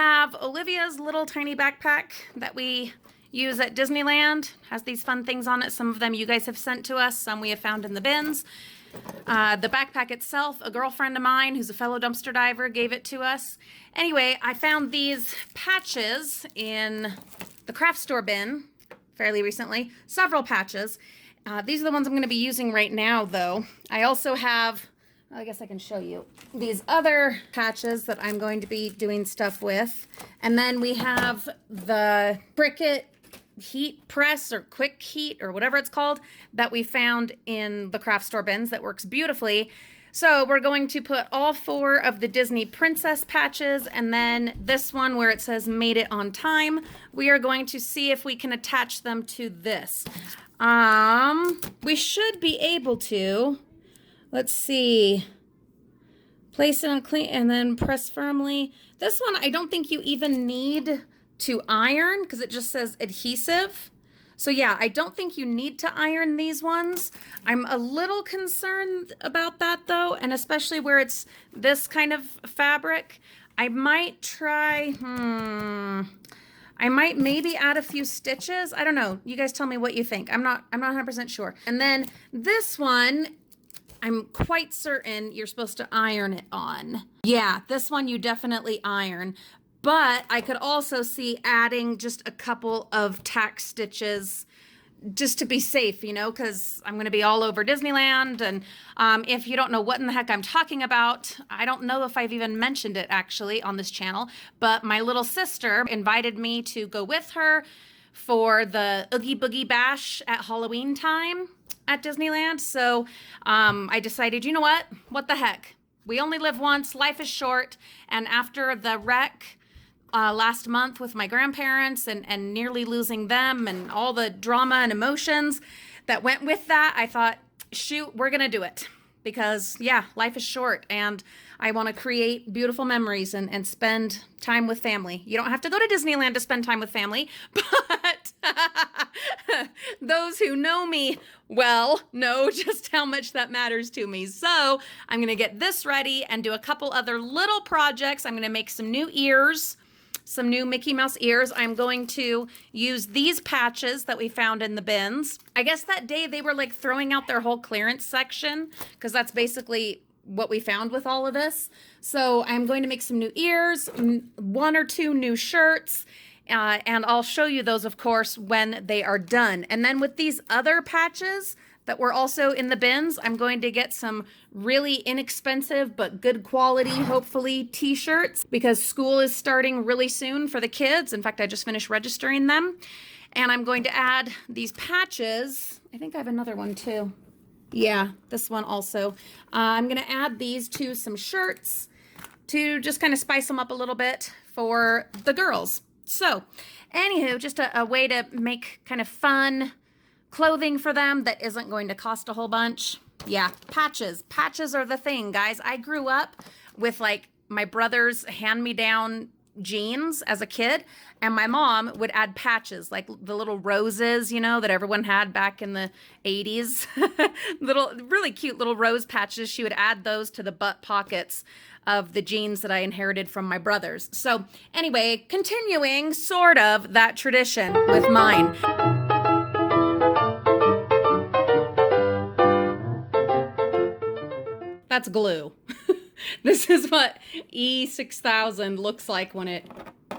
have Olivia's little tiny backpack that we use at Disneyland. Has these fun things on it. Some of them you guys have sent to us. Some we have found in the bins. The backpack itself, a girlfriend of mine who's a fellow dumpster diver gave it to us. Anyway, I found these patches in the craft store bin fairly recently. Several patches. These are the ones I'm going to be using right now, though. I also have, I guess I can show you, these other patches that I'm going to be doing stuff with. And then we have the Cricut heat press or quick heat or whatever it's called that we found in the craft store bins that works beautifully. So we're going to put all 4 of the Disney princess patches, and then this one where it says made it on time, we are going to see if we can attach them to this. We should be able to, let's see, place it on clean and then press firmly. This one I don't think you even need to iron because it just says adhesive. So yeah, I don't think you need to iron these ones. I'm a little concerned about that though, and especially where it's this kind of fabric. I might try, I might maybe add a few stitches. I don't know. You guys tell me what you think. I'm not 100% sure. And then this one, I'm quite certain you're supposed to iron it on. Yeah, this one you definitely iron. But I could also see adding just a couple of tack stitches just to be safe, you know, because I'm going to be all over Disneyland. And if you don't know what in the heck I'm talking about, I don't know if I've even mentioned it actually on this channel, but my little sister invited me to go with her for the Oogie Boogie Bash at Halloween time at Disneyland. So I decided, you know what the heck? We only live once, life is short. And after the wreck last month with my grandparents and nearly losing them and all the drama and emotions that went with that, I thought, shoot, we're gonna do it. Because yeah, life is short and I want to create beautiful memories and spend time with family. You don't have to go to Disneyland to spend time with family, but those who know me well know just how much that matters to me. So I'm going to get this ready and do a couple other little projects. I'm going to make some new ears, some new Mickey Mouse ears. I'm going to use these patches that we found in the bins. I guess that day they were like throwing out their whole clearance section because that's basically what we found with all of this. So I'm going to make some new ears, 1 or 2 new shirts, and I'll show you those, of course, when they are done. And then with these other patches that were also in the bins, I'm going to get some really inexpensive but good quality, hopefully, t-shirts because school is starting really soon for the kids. In fact, I just finished registering them. And I'm going to add these patches. I think I have another one too. Yeah, this one also. I'm going to add these to some shirts to just kind of spice them up a little bit for the girls. So, anywho, just a way to make kind of fun clothing for them that isn't going to cost a whole bunch. Yeah, patches. Patches are the thing, guys. I grew up with like my brother's hand-me-down jeans as a kid, and my mom would add patches, like the little roses, you know, that everyone had back in the 80s. Little, really cute little rose patches. She would add those to the butt pockets of the jeans that I inherited from my brothers. So anyway, continuing sort of that tradition with mine. That's glue. This is what E6000 looks like when it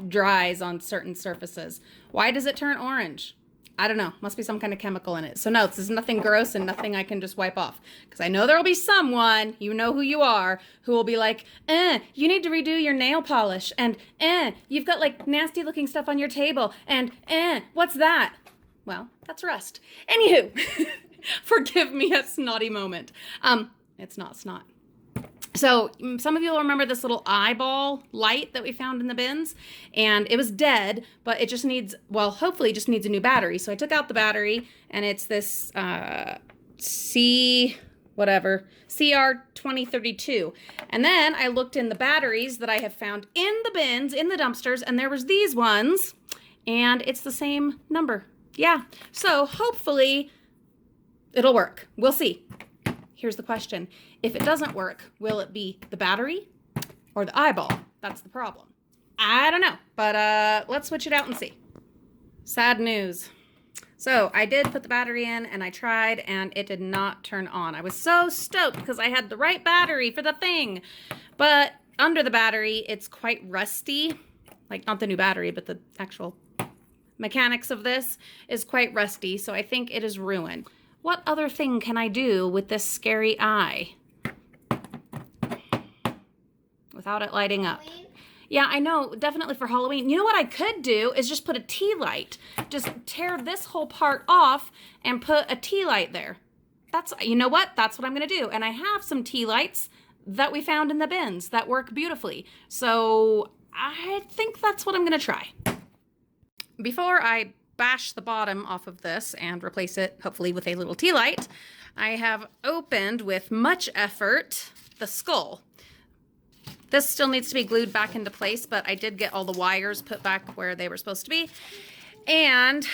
dries on certain surfaces. Why does it turn orange? I don't know. Must be some kind of chemical in it. So no, this is nothing gross and nothing I can just wipe off. Because I know there will be someone, you know who you are, who will be like, you need to redo your nail polish. And, you've got like nasty looking stuff on your table. And, what's that? Well, that's rust. Anywho, forgive me a snotty moment. It's not snot. So some of you will remember this little eyeball light that we found in the bins, and it was dead, but it just needs, well, hopefully it just needs a new battery. So I took out the battery, and it's this CR2032. And then I looked in the batteries that I have found in the bins, in the dumpsters, and there was these ones, and it's the same number. Yeah, so hopefully it'll work. We'll see. Here's the question. If it doesn't work, will it be the battery or the eyeball? That's the problem. I don't know, but let's switch it out and see. Sad news. So I did put the battery in and I tried and it did not turn on. I was so stoked because I had the right battery for the thing, but under the battery, it's quite rusty. Like not the new battery, but the actual mechanics of this is quite rusty. So I think it is ruined. What other thing can I do with this scary eye without it lighting up? Yeah, I know, definitely for Halloween. You know what I could do is just put a tea light. Just tear this whole part off and put a tea light there. You know what? That's what I'm gonna do. And I have some tea lights that we found in the bins that work beautifully. So I think that's what I'm gonna try. Before I bash the bottom off of this and replace it, hopefully with a little tea light, I have opened with much effort the skull. This still needs to be glued back into place, but I did get all the wires put back where they were supposed to be and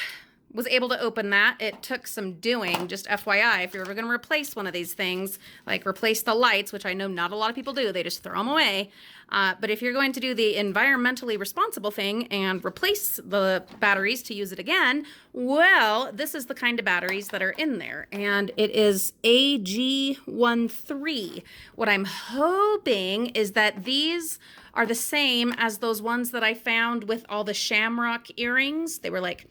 was able to open that. It took some doing, just FYI, if you're ever going to replace one of these things, like replace the lights, which I know not a lot of people do, they just throw them away. But if you're going to do the environmentally responsible thing and replace the batteries to use it again, well, this is the kind of batteries that are in there. And it is AG13. What I'm hoping is that these are the same as those ones that I found with all the shamrock earrings. They were like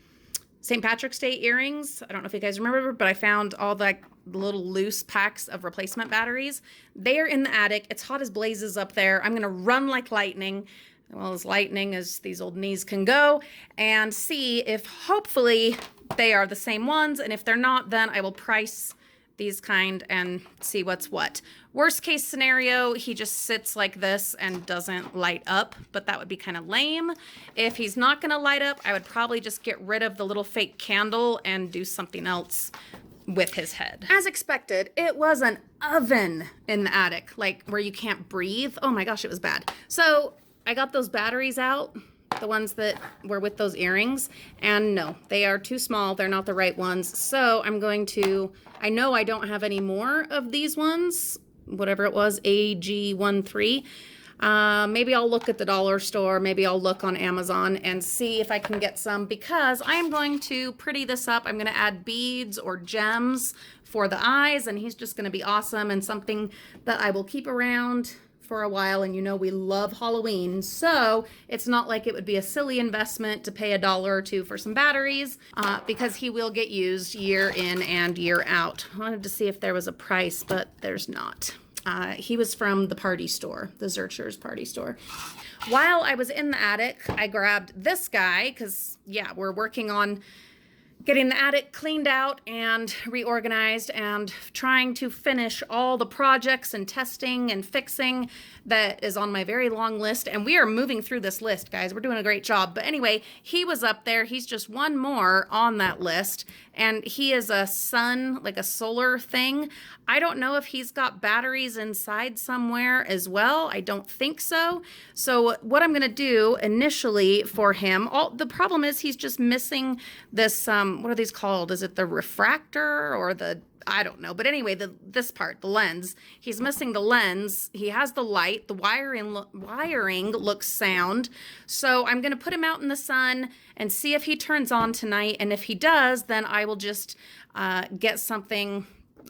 St. Patrick's Day earrings. I don't know if you guys remember, but I found all the little loose packs of replacement batteries. They are in the attic. It's hot as blazes up there. I'm going to run like lightning, well, as lightning as these old knees can go, and see if hopefully they are the same ones. And if they're not, then I will price these kind and see what's what. Worst case scenario, he just sits like this and doesn't light up, but that would be kind of lame. If he's not gonna light up, I would probably just get rid of the little fake candle and do something else with his head. As expected, it was an oven in the attic, like where you can't breathe. Oh my gosh, it was bad. So I got those batteries out, the ones that were with those earrings, and no, they are too small. They're not the right ones. So I'm going to, I know I don't have any more of these ones, whatever it was, AG13. Maybe I'll look at the dollar store. Maybe I'll look on Amazon and see if I can get some, because I'm going to pretty this up. I'm going to add beads or gems for the eyes, and he's just going to be awesome and something that I will keep around for a while. And you know, we love Halloween, so it's not like it would be a silly investment to pay $1 or $2 for some batteries, because he will get used year in and year out. I wanted to see if there was a price, but there's not. He was from the party store, the Zurcher's party store. While I was in the attic, I grabbed this guy because, yeah, we're working on getting the attic cleaned out and reorganized and trying to finish all the projects and testing and fixing that is on my very long list. And we are moving through this list, guys. We're doing a great job. But anyway, he was up there. He's just one more on that list. And he is a sun, like a solar thing. I don't know if he's got batteries inside somewhere as well. I don't think so. So what I'm going to do initially for him, the problem is he's just missing this, what are these called? Is it the refractor or the, I don't know. But anyway, this part, the lens, he's missing the lens. He has the light, the wiring looks sound. So I'm going to put him out in the sun and see if he turns on tonight. And if he does, then I will just get something,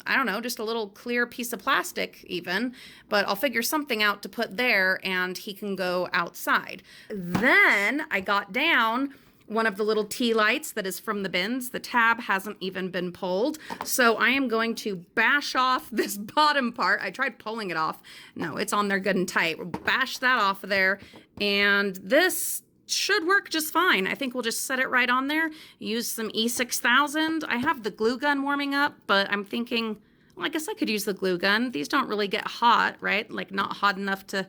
I don't know, just a little clear piece of plastic even, but I'll figure something out to put there and he can go outside. Then I got down one of the little tea lights that is from the bins. The tab hasn't even been pulled. So I am going to bash off this bottom part. I tried pulling it off. No, it's on there good and tight. We'll bash that off of there. And this should work just fine. I think we'll just set it right on there. Use some E6000. I have the glue gun warming up, but I'm thinking, well, I guess I could use the glue gun. These don't really get hot, right? Like not hot enough to,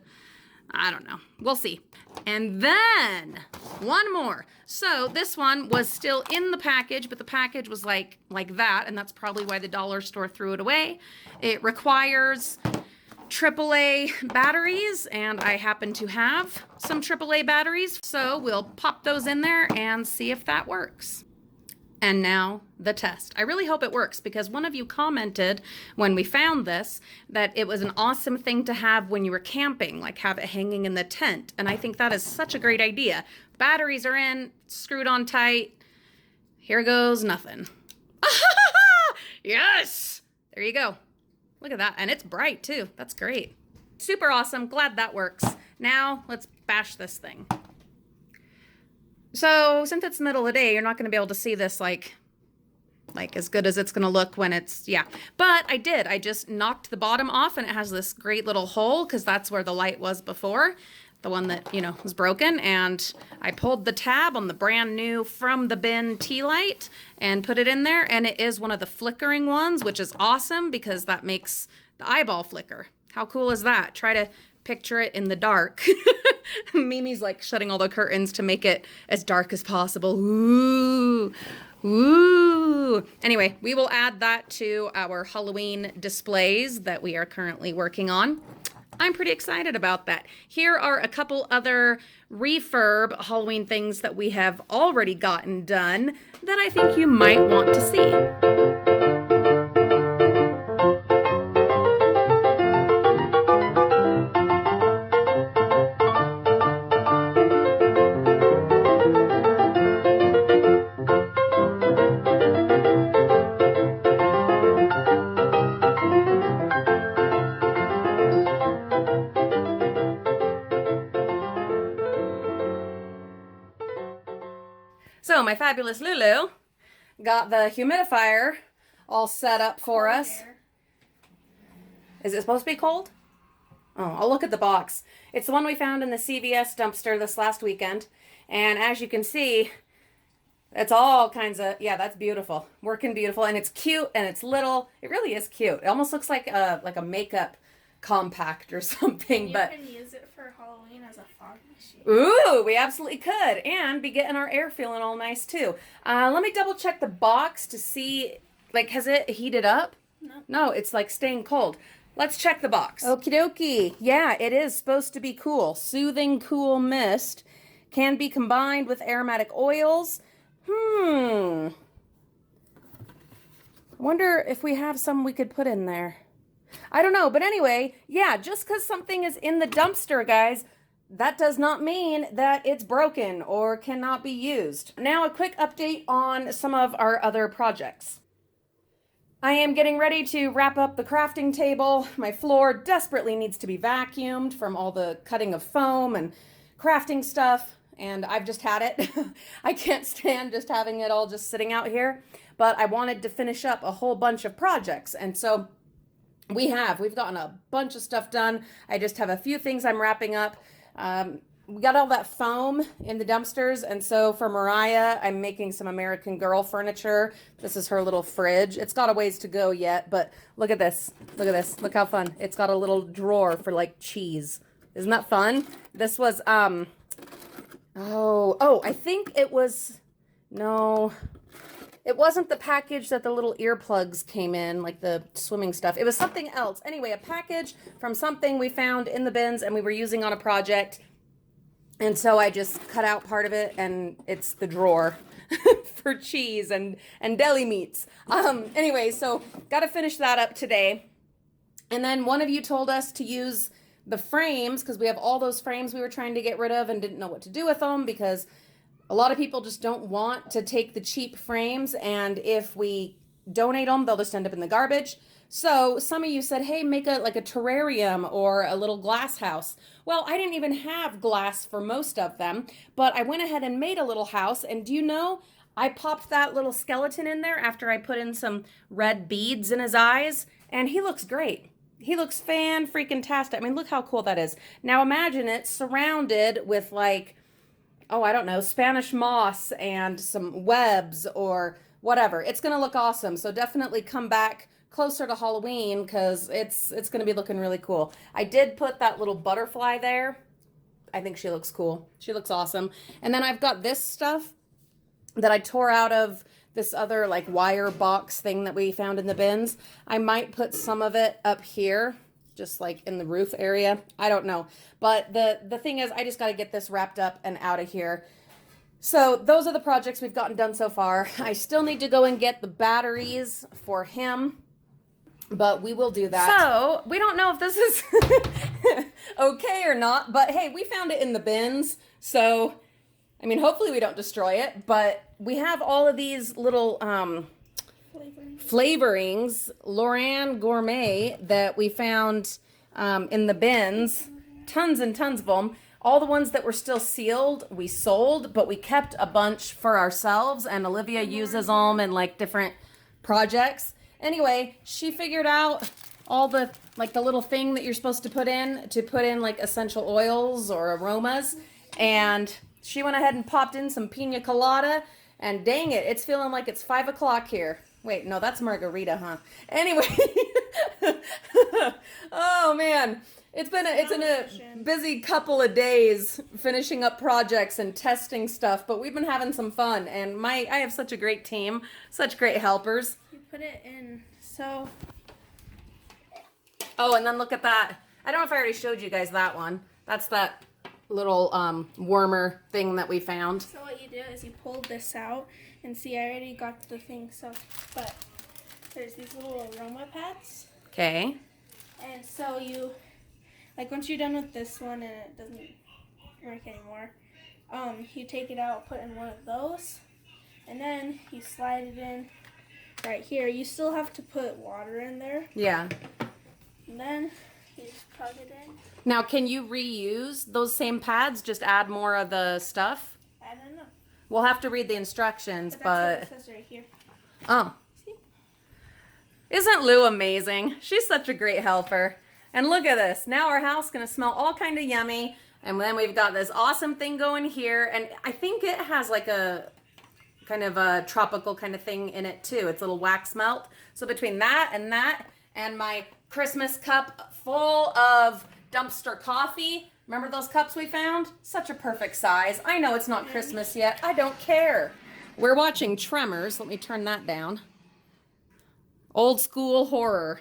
I don't know. We'll see. And then one more. So this one was still in the package, but the package was like that, and that's probably why the dollar store threw it away. It requires AAA batteries, and I happen to have some AAA batteries, so we'll pop those in there and see if that works. And now the test. I really hope it works because one of you commented when we found this that it was an awesome thing to have when you were camping, like have it hanging in the tent. And I think that is such a great idea. Batteries are in, screwed on tight. Here goes nothing. Yes! There you go. Look at that. And it's bright too. That's great. Super awesome. Glad that works. Now let's bash this thing. So since it's the middle of the day, you're not going to be able to see this like as good as it's going to look when it's, yeah. But I did. I just knocked the bottom off and it has this great little hole because that's where the light was before. The one that, you know, was broken. And I pulled the tab on the brand new From the Bin tea light and put it in there. And it is one of the flickering ones, which is awesome because that makes the eyeball flicker. How cool is that? Try to picture it in the dark. Mimi's like shutting all the curtains to make it as dark as possible. Ooh, ooh. Anyway, we will add that to our Halloween displays that we are currently working on. I'm pretty excited about that. Here are a couple other refurb Halloween things that we have already gotten done that I think you might want to see. So my fabulous Lulu got the humidifier all set up for us. Is it supposed to be cold? Oh, I'll look at the box. It's the one we found in the CVS dumpster this last weekend. And as you can see, it's all kinds of, yeah, that's beautiful. Working beautiful. And it's cute and it's little. It really is cute. It almost looks like a makeup compact or something. You but can use it for Halloween as a fog machine. Ooh, we absolutely could. And be getting our air feeling all nice too. Let me double check the box to see, like, has it heated up? No. No, it's like staying cold. Let's check the box. Okie dokie. Yeah, it is supposed to be cool. Soothing cool mist. Can be combined with aromatic oils. I wonder if we have some we could put in there. I don't know, but anyway, yeah, just because something is in the dumpster, guys, that does not mean that it's broken or cannot be used. Now, a quick update on some of our other projects. I am getting ready to wrap up the crafting table. My floor desperately needs to be vacuumed from all the cutting of foam and crafting stuff, and I've just had it. I can't stand just having it all just sitting out here, but I wanted to finish up a whole bunch of projects, and so we've gotten a bunch of stuff done. I just have a few things I'm wrapping up. We got all that foam in the dumpsters, and so for Mariah, I'm making some American Girl furniture. This is her little fridge. It's got a ways to go yet, but look at this. Look at this. Look how fun. It's got a little drawer for like cheese. Isn't that fun? This was, I think it was, no, it wasn't the package that the little earplugs came in, like the swimming stuff. It was something else. Anyway, a package from something we found in the bins and we were using on a project. And so I just cut out part of it and it's the drawer for cheese and deli meats. Anyway, so got to finish that up today. And then one of you told us to use the frames because we have all those frames we were trying to get rid of and didn't know what to do with them because a lot of people just don't want to take the cheap frames, and if we donate them, they'll just end up in the garbage. So some of you said, hey, make a terrarium or a little glass house. Well, I didn't even have glass for most of them, but I went ahead and made a little house, and do you know, I popped that little skeleton in there after I put in some red beads in his eyes, and he looks great. He looks fan-freaking-tastic. I mean, look how cool that is. Now imagine it surrounded with like, oh, I don't know, Spanish moss and some webs or whatever. It's going to look awesome. So definitely come back closer to Halloween because it's going to be looking really cool. I did put that little butterfly there. I think she looks cool. She looks awesome. And then I've got this stuff that I tore out of this other like wire box thing that we found in the bins. I might put some of it up here, just like in the roof area. I don't know. But the thing is, I just got to get this wrapped up and out of here. So those are the projects we've gotten done so far. I still need to go and get the batteries for him, but we will do that. So we don't know if this is okay or not, but hey, we found it in the bins. So, I mean, hopefully we don't destroy it, but we have all of these little flavorings, Loran Gourmet, that we found in the bins. Tons and tons of them. All the ones that were still sealed, we sold, but we kept a bunch for ourselves, and Olivia uses them in like different projects. Anyway, she figured out all the, like the little thing that you're supposed to put in like essential oils or aromas, and she went ahead and popped in some pina colada, and dang it, it's feeling like it's 5 o'clock here. Wait, no, that's margarita, huh? Anyway, oh man. It's been a busy couple of days finishing up projects and testing stuff, but we've been having some fun, and I have such a great team, such great helpers. You put it in, so. Oh, and then look at that. I don't know if I already showed you guys that one. That's that little warmer thing that we found. So what you do is you pull this out, and see, I already got the thing, so, but there's these little aroma pads. Okay. And so you, like once you're done with this one and it doesn't work anymore, you take it out, put in one of those, and then you slide it in right here. You still have to put water in there. Yeah. And then you just plug it in. Now, can you reuse those same pads? Just add more of the stuff? I don't know. We'll have to read the instructions, That's but... what it says right here. Oh. See? Isn't Lou amazing? She's such a great helper. And look at this. Now our house is going to smell all kind of yummy. And then we've got this awesome thing going here. And I think it has like a kind of a tropical kind of thing in it too. It's a little wax melt. So between that and my Christmas cup full of dumpster coffee. Remember those cups we found? Such a perfect size. I know it's not Christmas yet. I don't care. We're watching Tremors. Let me turn that down. Old school horror.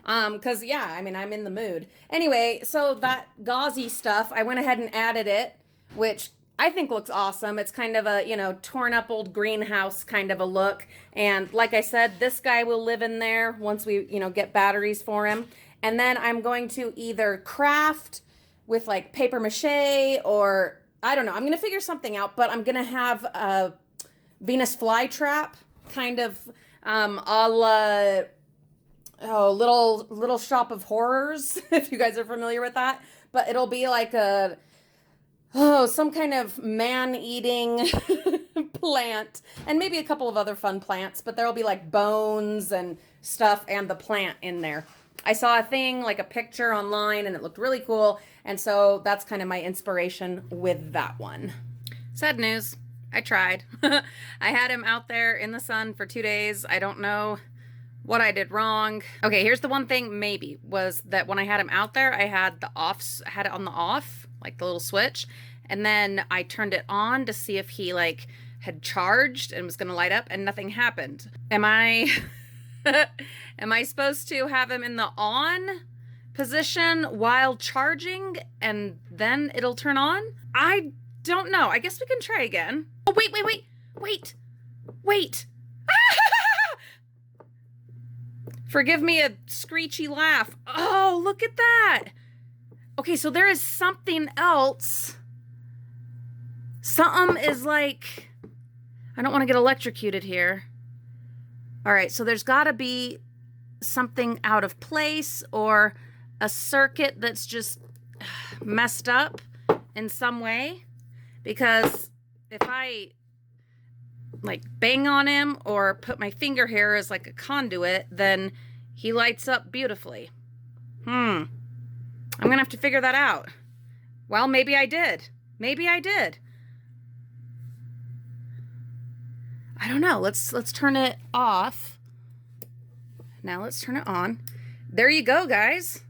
Cause yeah, I mean, I'm in the mood. Anyway, so that gauzy stuff, I went ahead and added it, which I think looks awesome. It's kind of a, you know, torn up old greenhouse kind of a look. And like I said, this guy will live in there once we, you know, get batteries for him. And then I'm going to either craft with like paper mache or I don't know. I'm going to figure something out, but I'm going to have a Venus flytrap kind of a la Little Shop of Horrors, if you guys are familiar with that. But it'll be like some kind of man-eating plant, and maybe a couple of other fun plants, but there'll be like bones and stuff and the plant in there. I saw a thing, like a picture online, and it looked really cool, and so that's kind of my inspiration with that one. Sad news. I tried. I had him out there in the sun for 2 days. I don't know what I did wrong. Okay, here's the one thing maybe, was that when I had him out there, I had had it on the off, like the little switch, and then I turned it on to see if he like had charged and was gonna light up, and nothing happened. Am I am I supposed to have him in the on position while charging and then it'll turn on? I don't know. I guess we can try again. Oh, wait. Forgive me a screechy laugh. Oh, look at that. Okay, so there is something else. Something is like, I don't want to get electrocuted here. All right, so there's got to be something out of place or a circuit that's just messed up in some way. Because if I like bang on him or put my finger here as like a conduit, then he lights up beautifully. I'm gonna have to figure that out. Well, maybe I did. I don't know. Let's turn it off. Now let's turn it on. There you go, guys.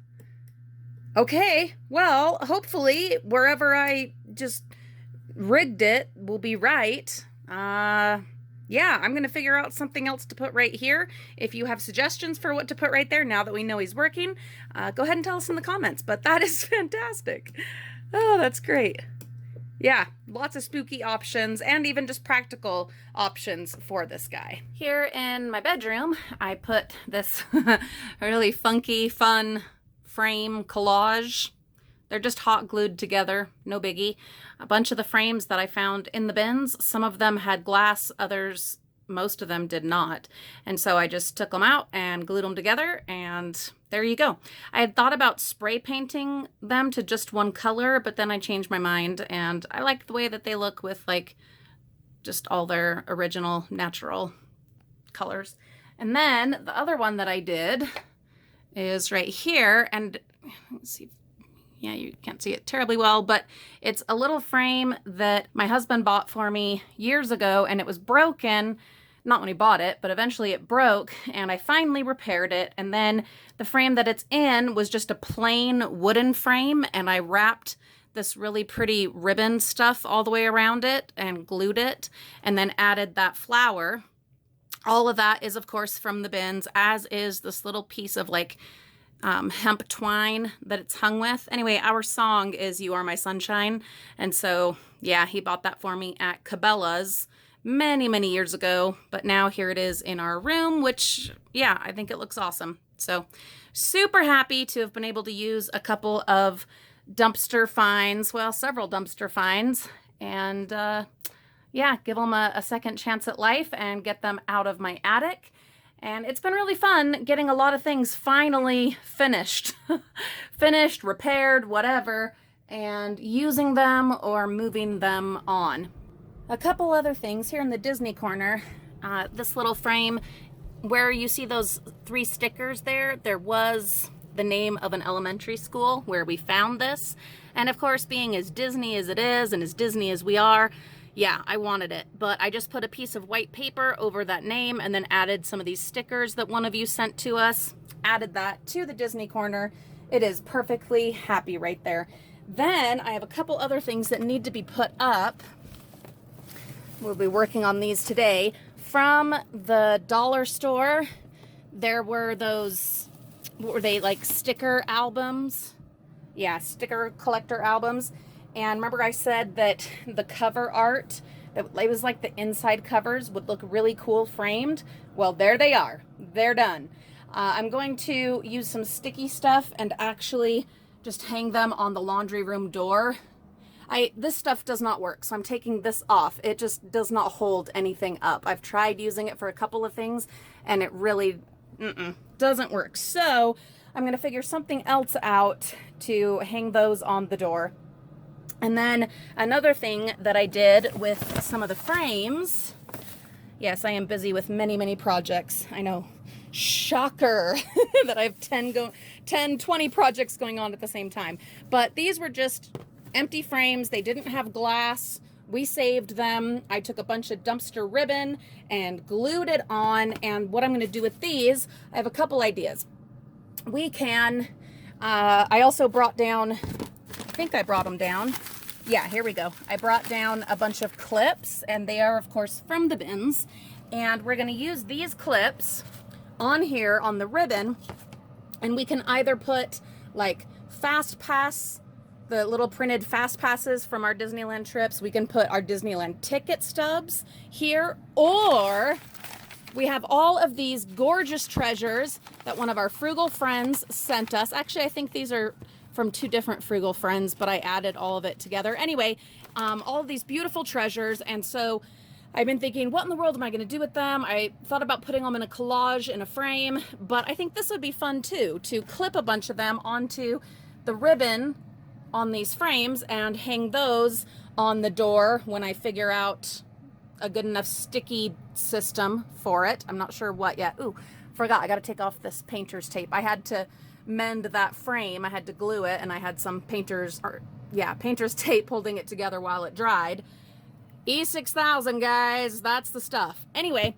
Okay, well, hopefully wherever I just rigged it will be right. Yeah, I'm gonna figure out something else to put right here. If you have suggestions for what to put right there now that we know he's working, go ahead and tell us in the comments. But that is fantastic. Oh, that's great. Yeah, lots of spooky options and even just practical options for this guy. Here in my bedroom, I put this really funky, fun frame collage. They're just hot glued together, no biggie. A bunch of the frames that I found in the bins, some of them had glass, others, most of them did not. And so I just took them out and glued them together, and there you go. I had thought about spray painting them to just one color, but then I changed my mind, and I like the way that they look with like just all their original natural colors. And then the other one that I did is right here, and let's see. Yeah, you can't see it terribly well, but it's a little frame that my husband bought for me years ago, and it was broken. Not when he bought it, but eventually it broke, and I finally repaired it. And then the frame that it's in was just a plain wooden frame, and I wrapped this really pretty ribbon stuff all the way around it and glued it, and then added that flower. All of that is, of course, from the bins, as is this little piece of like hemp twine that it's hung with. Anyway, our song is You Are My Sunshine. And so, yeah, he bought that for me at Cabela's many, many years ago. But now here it is in our room, which, yeah, I think it looks awesome. So super happy to have been able to use a couple of dumpster finds, well, several dumpster finds, and yeah, give them a second chance at life and get them out of my attic. And it's been really fun getting a lot of things finally finished, finished, repaired, whatever, and using them or moving them on. A couple other things here in the Disney corner. This little frame where you see those 3 stickers there was the name of an elementary school where we found this. And of course, being as Disney as it is and as Disney as we are, yeah, I wanted it, but I just put a piece of white paper over that name and then added some of these stickers that one of you sent to us, added that to the Disney corner. It is perfectly happy right there. Then I have a couple other things that need to be put up. We'll be working on these today. From the dollar store, there were those, what were they, like sticker albums? Yeah, sticker collector albums. And remember I said that the cover art, it was like the inside covers would look really cool framed. Well, there they are. They're done. I'm going to use some sticky stuff and actually just hang them on the laundry room door. This stuff does not work, so I'm taking this off. It just does not hold anything up. I've tried using it for a couple of things, and it really doesn't work. So I'm going to figure something else out to hang those on the door. And then another thing that I did with some of the frames, yes, I am busy with many, many projects. I know, shocker that I have 20 projects going on at the same time. But these were just empty frames. They didn't have glass. We saved them. I took a bunch of dumpster ribbon and glued it on. And what I'm going to do with these, I have a couple ideas. We can, I also brought down, I think I brought them down. Yeah, here we go. I brought down a bunch of clips, and they are, of course, from the bins. And we're going to use these clips on here on the ribbon, and we can either put like fast pass, the little printed fast passes from our Disneyland trips. We can put our Disneyland ticket stubs here, or we have all of these gorgeous treasures that one of our frugal friends sent us. Actually, I think these are from 2 different frugal friends, but I added all of it together. Anyway, all of these beautiful treasures. And so I've been thinking, what in the world am I going to do with them? I thought about putting them in a collage in a frame, but I think this would be fun too, to clip a bunch of them onto the ribbon on these frames and hang those on the door when I figure out a good enough sticky system for it. I'm not sure what yet. Ooh, forgot, I got to take off this painter's tape. I had to mend that frame. I had to glue it, and I had some painter's tape holding it together while it dried. E6000, guys, that's the stuff. Anyway,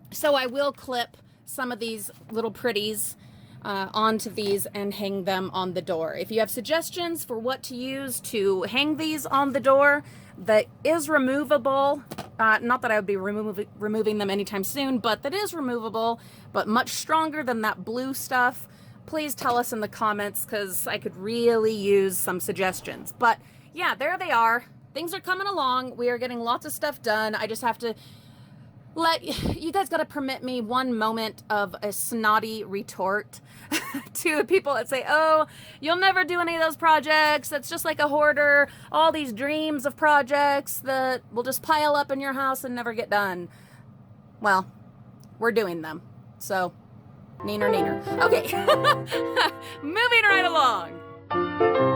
so I will clip some of these little pretties onto these and hang them on the door. If you have suggestions for what to use to hang these on the door that is removable, not that I would be removing them anytime soon, but that is removable, but much stronger than that blue stuff, please tell us in the comments, because I could really use some suggestions. But yeah, there they are. things are coming along. We are getting lots of stuff done. I just have to you guys got to permit me one moment of a snotty retort to the people that say, oh, you'll never do any of those projects. That's just like a hoarder. All these dreams of projects that will just pile up in your house and never get done. Well, we're doing them. So, neener. Okay. Moving right along.